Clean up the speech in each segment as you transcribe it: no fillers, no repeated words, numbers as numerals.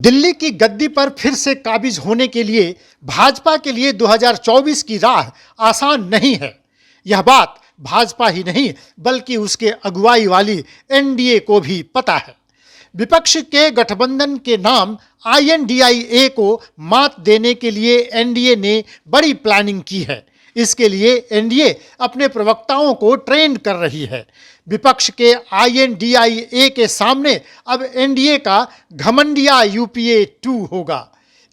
दिल्ली की गद्दी पर फिर से काबिज होने के लिए भाजपा के लिए 2024 की राह आसान नहीं है। यह बात भाजपा ही नहीं बल्कि उसके अगुवाई वाली एनडीए को भी पता है। विपक्ष के गठबंधन के नाम INDIA को मात देने के लिए एनडीए ने बड़ी प्लानिंग की है। इसके लिए एनडीए अपने प्रवक्ताओं को ट्रेन कर रही है। विपक्ष के INDIA के सामने अब एनडीए का घमंडिया UPA 2 होगा।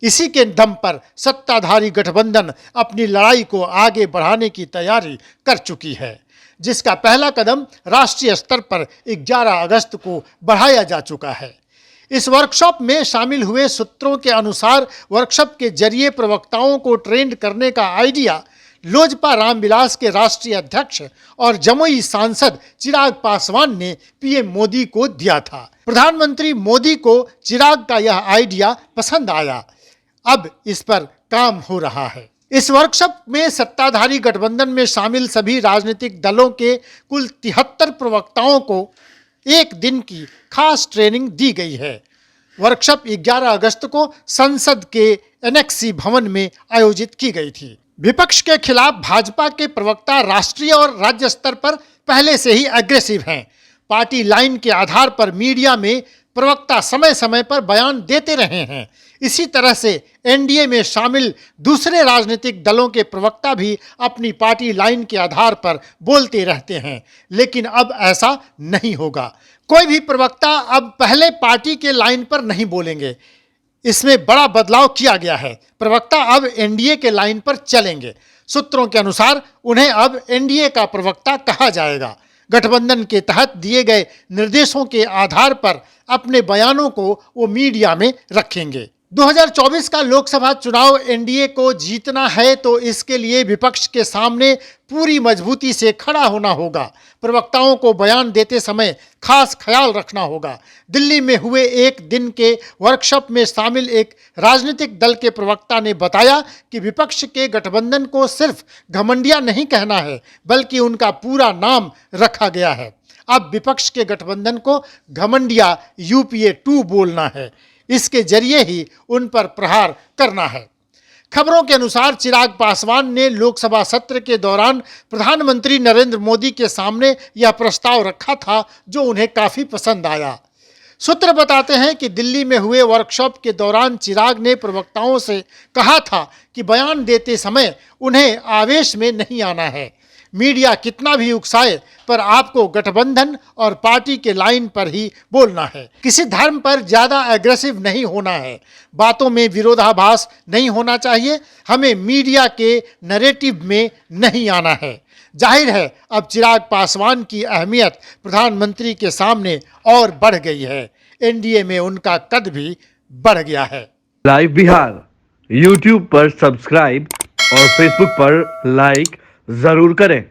इसी के दम पर सत्ताधारी गठबंधन अपनी लड़ाई को आगे बढ़ाने की तैयारी कर चुकी है, जिसका पहला कदम राष्ट्रीय स्तर पर 11 अगस्त को बढ़ाया जा चुका है। इस वर्कशॉप में शामिल हुए सूत्रों के अनुसार वर्कशॉप के जरिए प्रवक्ताओं को ट्रेंड करने का आइडिया लोजपा रामविलास के राष्ट्रीय अध्यक्ष और जमुई सांसद चिराग पासवान ने पीएम मोदी को दिया था। प्रधानमंत्री मोदी को चिराग का यह आइडिया पसंद आया। अब इस पर काम हो रहा है। इस वर्कशॉप में सत्ताधारी गठबंधन में शामिल सभी राजनीतिक दलों के कुल 73 प्रवक्ताओं को एक दिन की खास ट्रेनिंग दी गई है। वर्कशॉप 11 अगस्त को संसद के एनेक्सी भवन में आयोजित की गई थी। विपक्ष के खिलाफ भाजपा के प्रवक्ता राष्ट्रीय और राज्य स्तर पर पहले से ही एग्रेसिव हैं। पार्टी लाइन के आधार पर मीडिया में प्रवक्ता समय समय पर बयान देते रहे हैं। इसी तरह से एनडीए में शामिल दूसरे राजनीतिक दलों के प्रवक्ता भी अपनी पार्टी लाइन के आधार पर बोलते रहते हैं, लेकिन अब ऐसा नहीं होगा। कोई भी प्रवक्ता अब पहले पार्टी के लाइन पर नहीं बोलेंगे। इसमें बड़ा बदलाव किया गया है। प्रवक्ता अब एनडीए के लाइन पर चलेंगे। सूत्रों के अनुसार उन्हें अब एनडीए का प्रवक्ता कहा जाएगा। गठबंधन के तहत दिए गए निर्देशों के आधार पर अपने बयानों को वो मीडिया में रखेंगे। 2024 का लोकसभा चुनाव एनडीए को जीतना है तो इसके लिए विपक्ष के सामने पूरी मजबूती से खड़ा होना होगा। प्रवक्ताओं को बयान देते समय खास ख्याल रखना होगा। दिल्ली में हुए एक दिन के वर्कशॉप में शामिल एक राजनीतिक दल के प्रवक्ता ने बताया कि विपक्ष के गठबंधन को सिर्फ घमंडिया नहीं कहना है, बल्कि उनका पूरा नाम रखा गया है। अब विपक्ष के गठबंधन को घमंडिया UPA 2 बोलना है। इसके जरिए ही उन पर प्रहार करना है। खबरों के अनुसार चिराग पासवान ने लोकसभा सत्र के दौरान प्रधानमंत्री नरेंद्र मोदी के सामने यह प्रस्ताव रखा था, जो उन्हें काफी पसंद आया। सूत्र बताते हैं कि दिल्ली में हुए वर्कशॉप के दौरान चिराग ने प्रवक्ताओं से कहा था कि बयान देते समय उन्हें आवेश में नहीं आना है। मीडिया कितना भी उकसाए, पर आपको गठबंधन और पार्टी के लाइन पर ही बोलना है। किसी धर्म पर ज़्यादा एग्रेसिव नहीं होना है। बातों में विरोधाभास नहीं होना चाहिए। हमें मीडिया के नैरेटिव में नहीं आना है। जाहिर है अब चिराग पासवान की अहमियत प्रधानमंत्री के सामने और बढ़ गई है। एनडीए में उनका कद भी बढ़ गया है। लाइव बिहार यूट्यूब पर सब्सक्राइब और फेसबुक पर लाइक जरूर करें।